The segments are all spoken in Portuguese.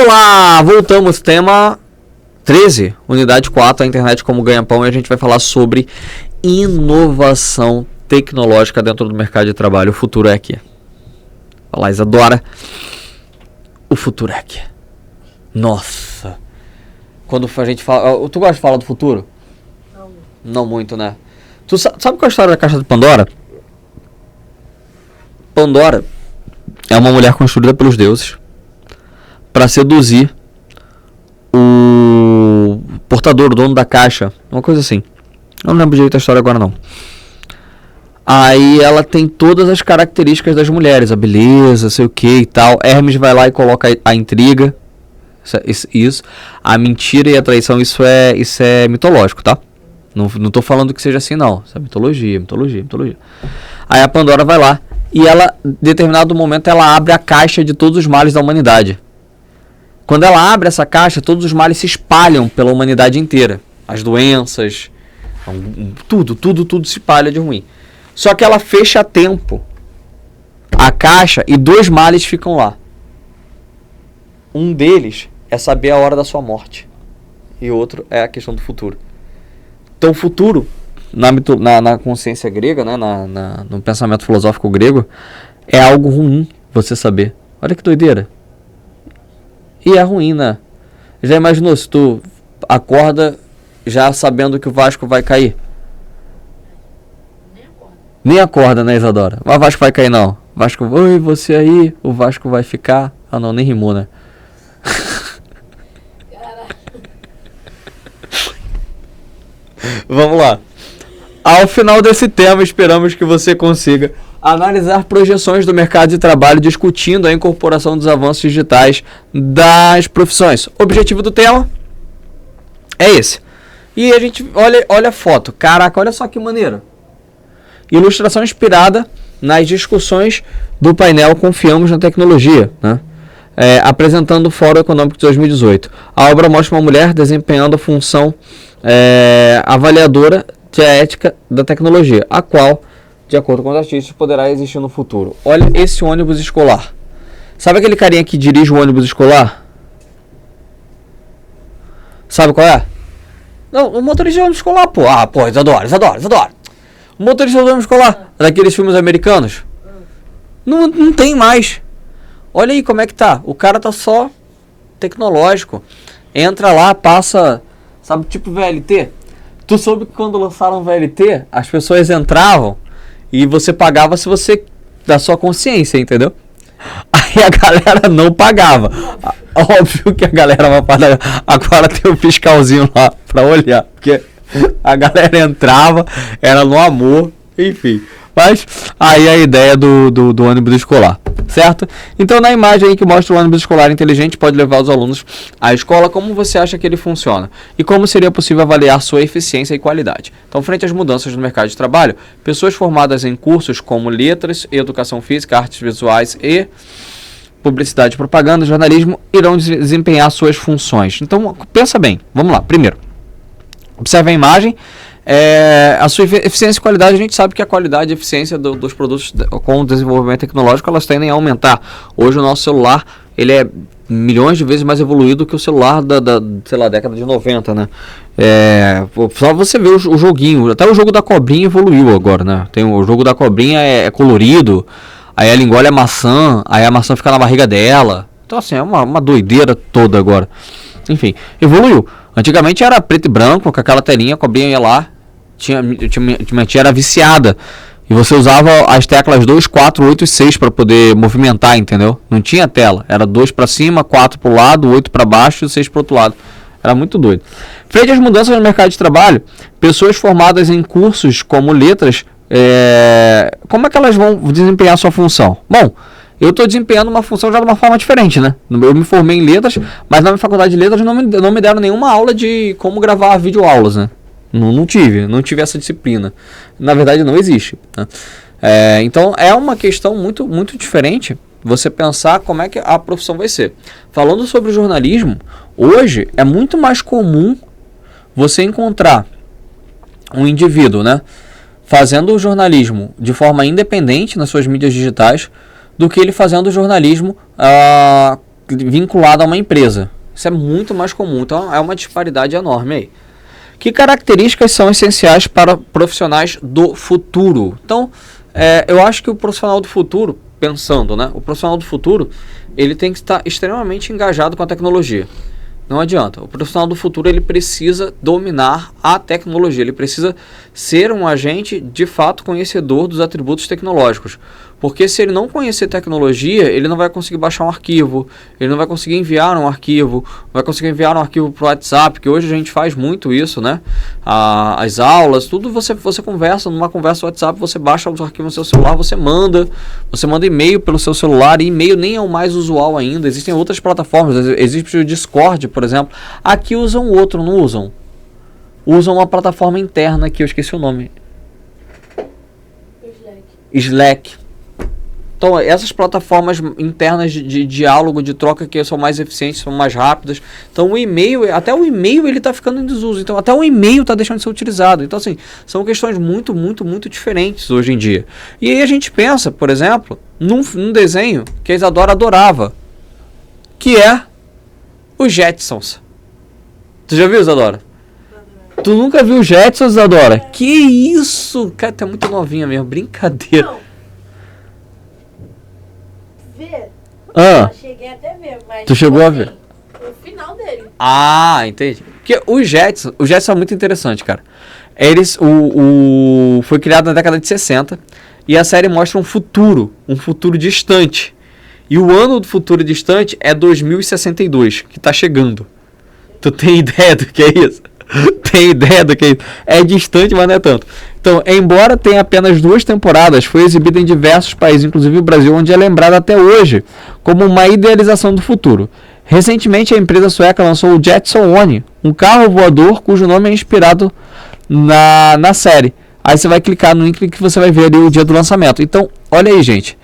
Olá, voltamos, tema 13, unidade 4, a internet como ganha-pão, e a gente vai falar sobre inovação tecnológica dentro do mercado de trabalho. O futuro é aqui. Olá, Isadora. O futuro é aqui. Nossa. Quando a gente fala... Tu gosta de falar do futuro? Não. Não muito, né? Tu sabe qual é a história da caixa de Pandora? Pandora é uma mulher construída pelos deuses para seduzir o portador, o dono da caixa, uma coisa assim. Eu não lembro direito a história agora não. Aí ela tem todas as características das mulheres, a beleza, sei o que e tal. Hermes vai lá e coloca a intriga, isso, a mentira e a traição, isso é mitológico, tá? Não tô falando que seja assim não, isso é mitologia. Aí a Pandora vai lá e ela, em determinado momento, ela abre a caixa de todos os males da humanidade. Quando ela abre essa caixa, todos os males se espalham pela humanidade inteira. As doenças, tudo se espalha de ruim. Só que ela fecha a tempo a caixa e 2 males ficam lá. Um deles é saber a hora da sua morte. E outro é a questão do futuro. Então o futuro, na consciência grega, né, no pensamento filosófico grego, é algo ruim você saber. Olha que doideira. E é ruim, né? Já imaginou se tu acorda já sabendo que o Vasco vai cair? Nem acorda, né, Isadora? Mas o Vasco vai cair, não. Vasco, oi, você aí, o Vasco vai ficar. Ah, não, nem rimou, né? Vamos lá. Ao final desse tema, esperamos que você consiga analisar projeções do mercado de trabalho, discutindo a incorporação dos avanços digitais das profissões. O objetivo do tema é esse. E a gente olha a foto. Caraca, olha só que maneiro. Ilustração inspirada nas discussões do painel Confiamos na Tecnologia, né? Apresentando o Fórum Econômico de 2018. A obra mostra uma mulher desempenhando a função avaliadora de ética da tecnologia, a qual, de acordo com os artistas, poderá existir no futuro. Olha esse ônibus escolar. Sabe aquele carinha que dirige o ônibus escolar? Sabe qual é? Não, o motorista do ônibus escolar, pô. Ah, pô, Isadora. O motorista do ônibus escolar, daqueles filmes americanos. Não tem mais. Olha aí como é que tá. O cara tá só tecnológico. Entra lá, passa, sabe, tipo VLT. Tu soube que quando lançaram o VLT, as pessoas entravam e você pagava se você, da sua consciência, entendeu? Aí a galera não pagava. Óbvio que a galera vai pagar. Agora tem um fiscalzinho lá pra olhar, porque a galera entrava, era no amor, enfim. Mas aí a ideia do ônibus escolar, certo? Então na imagem aí que mostra o ônibus escolar inteligente pode levar os alunos à escola, como você acha que ele funciona? E como seria possível avaliar sua eficiência e qualidade? Então, frente às mudanças no mercado de trabalho, pessoas formadas em cursos como letras, educação física, artes visuais e publicidade, propaganda, jornalismo, irão desempenhar suas funções. Então, pensa bem. Vamos lá. Primeiro, observe a imagem. A sua eficiência e qualidade, a gente sabe que a qualidade e a eficiência dos produtos com o desenvolvimento tecnológico, elas tendem a aumentar. Hoje o nosso celular, ele é milhões de vezes mais evoluído que o celular da década de 90, né? Só você ver o joguinho, até o jogo da cobrinha evoluiu agora, né? Tem o jogo da cobrinha é colorido, aí ela engole a maçã, aí a maçã fica na barriga dela. Então assim, é uma doideira toda agora. Enfim, evoluiu. Antigamente era preto e branco, com aquela telinha, a cobrinha ia lá, minha tia era viciada. E você usava as teclas 2, 4, 8 e 6 para poder movimentar, entendeu? Não tinha tela. Era 2 para cima, 4 para o lado, 8 para baixo e 6 para o outro lado. Era muito doido. Frente às mudanças no mercado de trabalho, pessoas formadas em cursos como letras, como é que elas vão desempenhar sua função? Bom, eu estou desempenhando uma função já de uma forma diferente, né? Eu me formei em letras, mas na minha faculdade de letras não me deram nenhuma aula de como gravar videoaulas, né? Não tive essa disciplina. Na verdade, não existe, né? Então, é uma questão muito, muito diferente você pensar como é que a profissão vai ser. Falando sobre jornalismo, hoje é muito mais comum você encontrar um indivíduo, né, fazendo o jornalismo de forma independente nas suas mídias digitais, do que ele fazendo jornalismo vinculado a uma empresa. Isso é muito mais comum, então é uma disparidade enorme aí. Que características são essenciais para profissionais do futuro? Então, eu acho que o profissional do futuro, pensando, né? O profissional do futuro, ele tem que estar extremamente engajado com a tecnologia. Não adianta. O profissional do futuro, ele precisa dominar a tecnologia. Ele precisa ser um agente, de fato, conhecedor dos atributos tecnológicos. Porque se ele não conhecer tecnologia, ele não vai conseguir baixar um arquivo, ele não vai conseguir enviar um arquivo, vai conseguir enviar um arquivo para o WhatsApp, que hoje a gente faz muito isso, né? As aulas, tudo você conversa, numa conversa do WhatsApp, você baixa os arquivos no seu celular, você manda e-mail pelo seu celular, e e-mail nem é o mais usual ainda, existem outras plataformas, existe o Discord, por exemplo. Aqui usam outro, não usam? Usam uma plataforma interna que eu esqueci o nome. Slack. Então, essas plataformas internas de diálogo, de troca, que são mais eficientes, são mais rápidas. Então, o e-mail, até o e-mail ele está ficando em desuso. Então, até o e-mail está deixando de ser utilizado. Então, assim, são questões muito, muito, muito diferentes hoje em dia. E aí a gente pensa, por exemplo, num desenho que a Isadora adorava, que é os Jetsons. Tu já viu, Isadora? Tu nunca viu os Jetsons, Isadora? Que isso? Cara, tá muito novinha mesmo. Brincadeira. Não. Ver. Ah. Eu cheguei até a ver, mas... Tu chegou a ver? O final dele. Ah, entendi. Porque os Jetsons são muito interessantes, cara. Foi criado na década de 60 e a série mostra um futuro distante. E o ano do futuro distante é 2062, que tá chegando. Tu tem ideia do que é isso? Tem ideia do que é isso? É distante, mas não é tanto. Então, embora tenha apenas 2 temporadas, foi exibida em diversos países, inclusive o Brasil, onde é lembrada até hoje como uma idealização do futuro. Recentemente, a empresa sueca lançou o Jetson One, um carro voador cujo nome é inspirado na série. Aí você vai clicar no link que você vai ver ali o dia do lançamento. Então, olha aí, gente.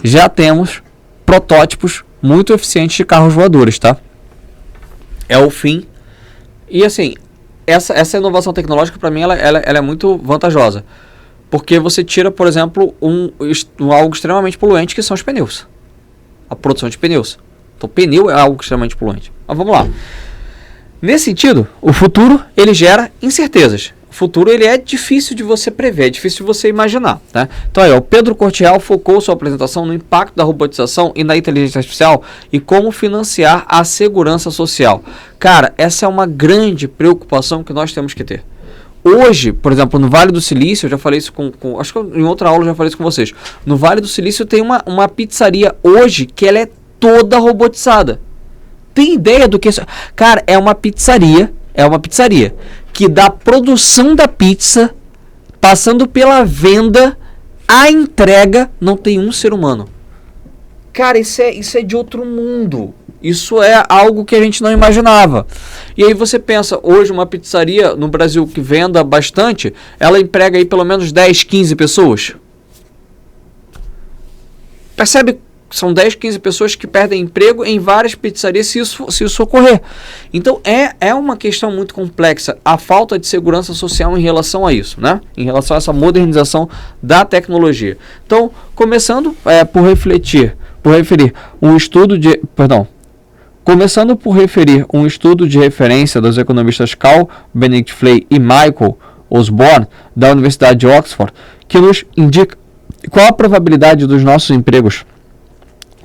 Já temos protótipos muito eficientes de carros voadores, tá? É o fim. E assim, essa inovação tecnológica, para mim, ela é muito vantajosa. Porque você tira, por exemplo, algo extremamente poluente, que são os pneus. A produção de pneus. Então, pneu é algo extremamente poluente. Mas vamos lá. Nesse sentido, o futuro, ele gera incertezas. O futuro, ele é difícil de você prever, é difícil de você imaginar, né? Então aí, o Pedro Cortial focou sua apresentação no impacto da robotização e na inteligência artificial e como financiar a segurança social. Cara, essa é uma grande preocupação que nós temos que ter. Hoje, por exemplo, no Vale do Silício, eu já falei isso acho que em outra aula eu já falei isso com vocês. No Vale do Silício tem uma pizzaria hoje que ela é toda robotizada. Tem ideia do que isso? Cara, é uma pizzaria que da produção da pizza, passando pela venda, a entrega, não tem um ser humano. Cara, isso é de outro mundo. Isso é algo que a gente não imaginava. E aí você pensa, hoje uma pizzaria no Brasil que venda bastante, ela emprega aí pelo menos 10, 15 pessoas. Percebe? São 10, 15 pessoas que perdem emprego em várias pizzarias se isso ocorrer. Então é uma questão muito complexa a falta de segurança social em relação a isso, né? Em relação a essa modernização da tecnologia. Então, começando por referir um estudo de referência dos economistas Carl Benedict Flay e Michael Osborne, da Universidade de Oxford, que nos indica qual a probabilidade dos nossos empregos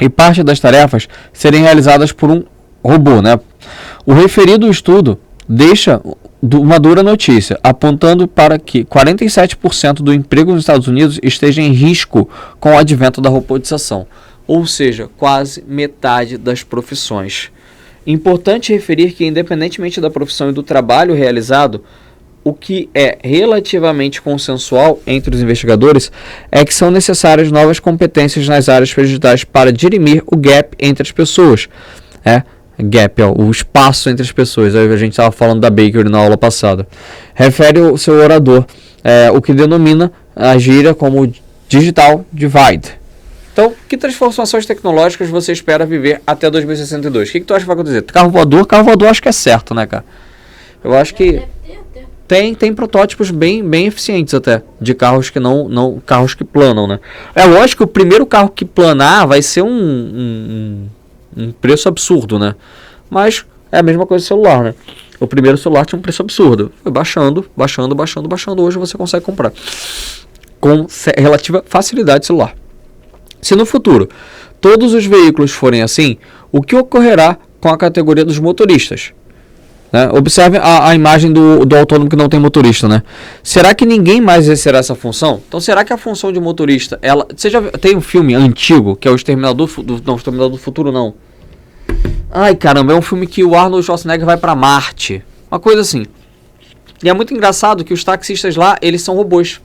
e parte das tarefas serem realizadas por um robô, né? O referido estudo deixa uma dura notícia, apontando para que 47% do emprego nos Estados Unidos esteja em risco com o advento da robotização, ou seja, quase metade das profissões. Importante referir que, independentemente da profissão e do trabalho realizado, o que é relativamente consensual entre os investigadores é que são necessárias novas competências nas áreas digitais para dirimir o gap entre as pessoas. O espaço entre as pessoas. A gente estava falando da Baker na aula passada. Refere o seu orador, o que denomina a gíria como digital divide. Então, que transformações tecnológicas você espera viver até 2062? O que tu acha que vai acontecer? Carro voador acho que é certo, né, cara? Eu acho que tem protótipos bem eficientes até, de carros que carros que planam, né? É lógico que o primeiro carro que planar vai ser um Um preço absurdo, né? Mas é a mesma coisa do celular, né? O primeiro celular tinha um preço absurdo. Foi baixando. Hoje você consegue comprar com relativa facilidade celular. Se no futuro todos os veículos forem assim, o que ocorrerá com a categoria dos motoristas? Né? Observe a imagem do autônomo que não tem motorista, né? Será que ninguém mais exercerá essa função? Então, será que a função de motorista, você já tem um filme antigo, que é o Exterminador do Futuro, não. Ai, caramba, é um filme que o Arnold Schwarzenegger vai para Marte. Uma coisa assim. E é muito engraçado que os taxistas lá, eles são robôs.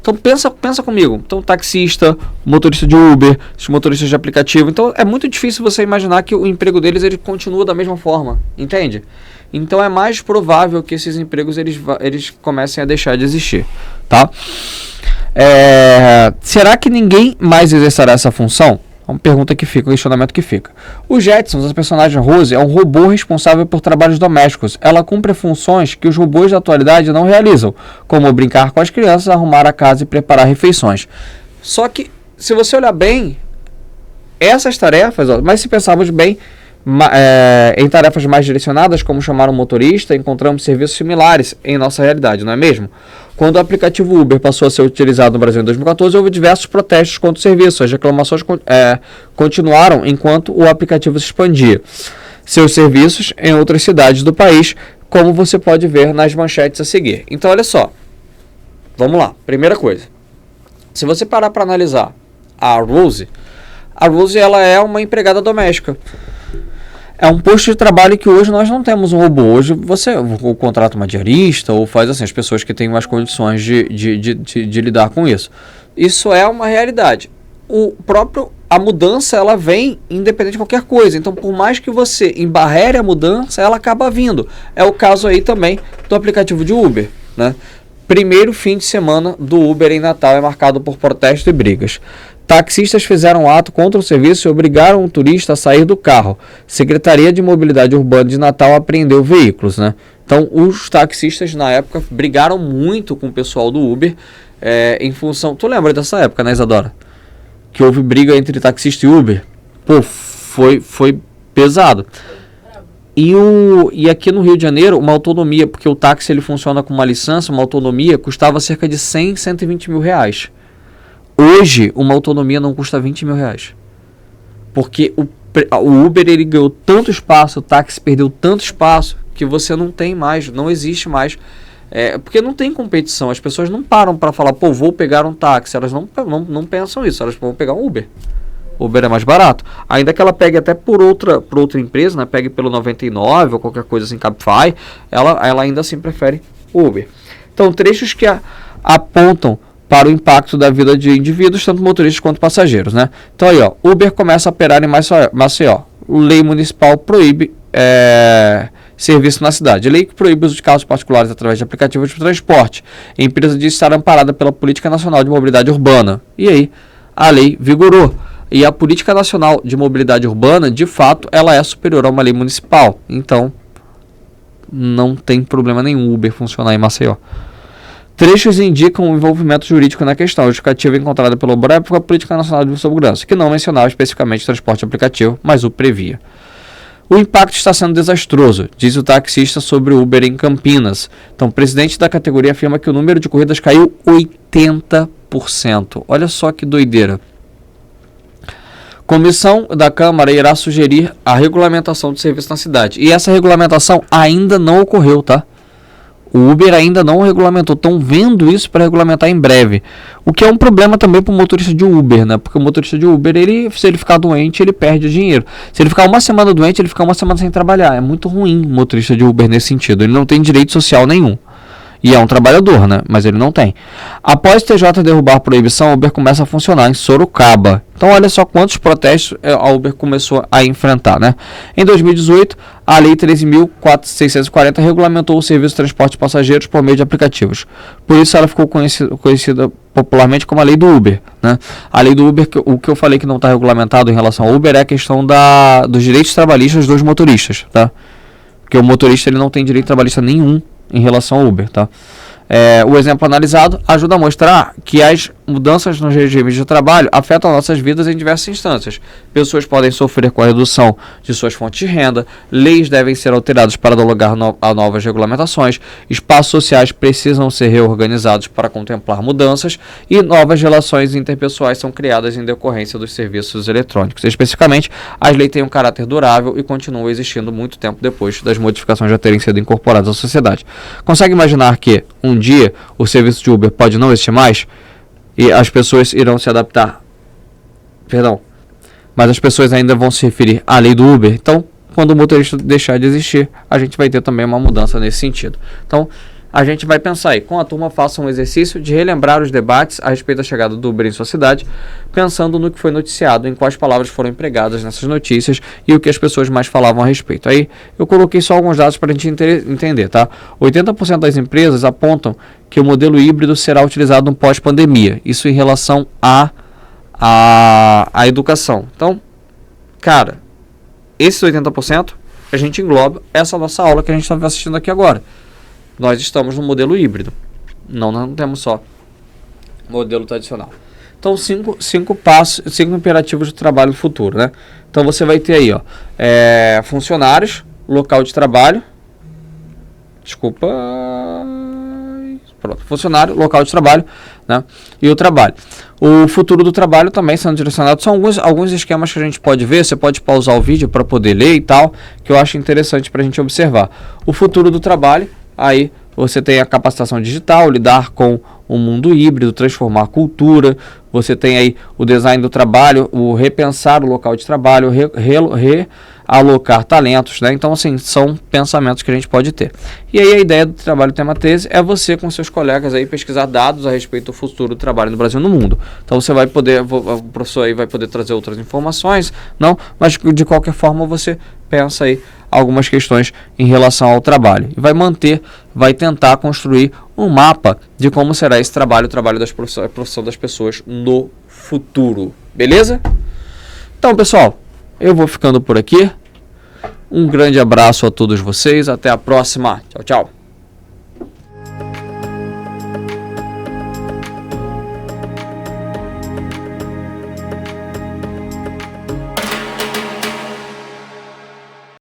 Então pensa comigo. Então taxista, motorista de Uber, os motoristas de aplicativo. Então é muito difícil você imaginar que o emprego deles ele continua da mesma forma, entende? Então é mais provável que esses empregos eles comecem a deixar de existir, tá? Será que ninguém mais exercerá essa função? Uma pergunta que fica, um questionamento que fica. O Jetsons, a personagem Rose, é um robô responsável por trabalhos domésticos. Ela cumpre funções que os robôs da atualidade não realizam, como brincar com as crianças, arrumar a casa e preparar refeições. Só que, se você olhar bem, essas tarefas, mas se pensarmos bem, em tarefas mais direcionadas, como chamar um motorista, encontramos serviços similares em nossa realidade, não é mesmo? Quando o aplicativo Uber passou a ser utilizado no Brasil em 2014, houve diversos protestos contra o serviço. As reclamações continuaram enquanto o aplicativo se expandia seus serviços em outras cidades do país, como você pode ver nas manchetes a seguir. Então, olha só. Vamos lá. Primeira coisa. Se você parar para analisar a Rose ela é uma empregada doméstica. É um posto de trabalho que hoje nós não temos um robô. Hoje você ou contrata uma diarista ou faz assim, as pessoas que têm mais condições de lidar com isso. Isso é uma realidade. A mudança ela vem independente de qualquer coisa. Então, por mais que você embarrere a mudança, ela acaba vindo. É o caso aí também do aplicativo de Uber, né? Primeiro fim de semana do Uber em Natal é marcado por protestos e brigas. Taxistas fizeram ato contra o serviço e obrigaram o turista a sair do carro. Secretaria de Mobilidade Urbana de Natal apreendeu veículos, né? Então, os taxistas na época brigaram muito com o pessoal do Uber em função... Tu lembra dessa época, né, Isadora? Que houve briga entre taxista e Uber? Pô, foi pesado. E aqui no Rio de Janeiro, uma autonomia, porque o táxi ele funciona com uma licença, uma autonomia, custava cerca de 100, 120 mil reais. Hoje, uma autonomia não custa 20 mil reais. Porque o Uber ele ganhou tanto espaço, o táxi perdeu tanto espaço, que você não tem mais, não existe mais. Porque não tem competição, as pessoas não param para falar, pô, vou pegar um táxi. Elas não pensam isso, elas vão pegar um Uber. Uber é mais barato. Ainda que ela pegue até por outra empresa, né? Pegue pelo 99 ou qualquer coisa assim, Cabify, ela ainda assim prefere Uber. Então, trechos que apontam para o impacto da vida de indivíduos, tanto motoristas quanto passageiros, né? Então aí, ó, Uber começa a operar em Maceió. Lei municipal proíbe serviço na cidade. Lei que proíbe o uso de carros particulares através de aplicativos de transporte. A empresa diz estar amparada pela Política Nacional de Mobilidade Urbana. E aí, a lei vigorou. E a Política Nacional de Mobilidade Urbana, de fato, ela é superior a uma lei municipal. Então, não tem problema nenhum Uber funcionar em Maceió. Trechos indicam o envolvimento jurídico na questão. A justificativa encontrada pelo BREP foi a Política Nacional de Segurança, que não mencionava especificamente transporte aplicativo, mas o previa. O impacto está sendo desastroso, diz o taxista sobre o Uber em Campinas. Então, o presidente da categoria afirma que o número de corridas caiu 80%. Olha só que doideira. Comissão da Câmara irá sugerir a regulamentação do serviço na cidade. E essa regulamentação ainda não ocorreu, tá? O Uber ainda não regulamentou. Estão vendo isso para regulamentar em breve. O que é um problema também para o motorista de Uber, né? Porque o motorista de Uber, se ele ficar doente, ele perde dinheiro. Se ele ficar uma semana doente, ele fica uma semana sem trabalhar. É muito ruim o motorista de Uber nesse sentido. Ele não tem direito social nenhum. E é um trabalhador, né? Mas ele não tem. Após o TJ derrubar a proibição, a Uber começa a funcionar em Sorocaba. Então, olha só quantos protestos a Uber começou a enfrentar, né? Em 2018, a Lei 13.640 regulamentou o serviço de transporte de passageiros por meio de aplicativos. Por isso, ela ficou conhecida popularmente como a Lei do Uber, né? A Lei do Uber, o que eu falei que não está regulamentado em relação ao Uber é a questão dos direitos trabalhistas dos motoristas, tá? Porque o motorista ele não tem direito trabalhista nenhum em relação ao Uber, tá? O exemplo analisado ajuda a mostrar que as mudanças nos regimes de trabalho afetam nossas vidas em diversas instâncias. Pessoas podem sofrer com a redução de suas fontes de renda, leis devem ser alteradas para dar lugar a novas regulamentações, espaços sociais precisam ser reorganizados para contemplar mudanças e novas relações interpessoais são criadas em decorrência dos serviços eletrônicos. Especificamente, as leis têm um caráter durável e continuam existindo muito tempo depois das modificações já terem sido incorporadas à sociedade. Consegue imaginar que um dia o serviço de Uber pode não existir mais e as pessoas irão se adaptar? Mas as pessoas ainda vão se referir à lei do Uber. Então, quando o motorista deixar de existir, a gente vai ter também uma mudança nesse sentido. Então, a gente vai pensar aí, com a turma, faça um exercício de relembrar os debates a respeito da chegada do Uber em sua cidade, pensando no que foi noticiado, em quais palavras foram empregadas nessas notícias e o que as pessoas mais falavam a respeito. Aí eu coloquei só alguns dados para a gente entender, tá? 80% das empresas apontam que o modelo híbrido será utilizado no pós-pandemia. Isso em relação à educação. Então, cara, esses 80% a gente engloba essa nossa aula que a gente está assistindo aqui agora. Nós estamos no modelo híbrido. Não temos só modelo tradicional. Então, cinco imperativos de trabalho no futuro, né? Então, você vai ter aí, ó, funcionários, local de trabalho. Funcionário, local de trabalho, né? E o trabalho. O futuro do trabalho também sendo direcionado. São alguns esquemas que a gente pode ver. Você pode pausar o vídeo para poder ler e tal, que eu acho interessante para a gente observar. O futuro do trabalho. Aí você tem a capacitação digital, lidar com o mundo híbrido, transformar a cultura. Você tem aí o design do trabalho, o repensar o local de trabalho, realocar talentos, né? Então, assim, são pensamentos que a gente pode ter. E aí a ideia do trabalho tema 13 é você com seus colegas aí pesquisar dados a respeito do futuro do trabalho no Brasil e no mundo. Então você vai poder, o professor aí vai poder trazer outras informações, não? Mas de qualquer forma você pensa aí algumas questões em relação ao trabalho. E vai tentar construir um mapa de como será esse trabalho, o trabalho das profissões, a profissão das pessoas no futuro. Beleza? Então, pessoal, eu vou ficando por aqui. Um grande abraço a todos vocês. Até a próxima. Tchau, tchau.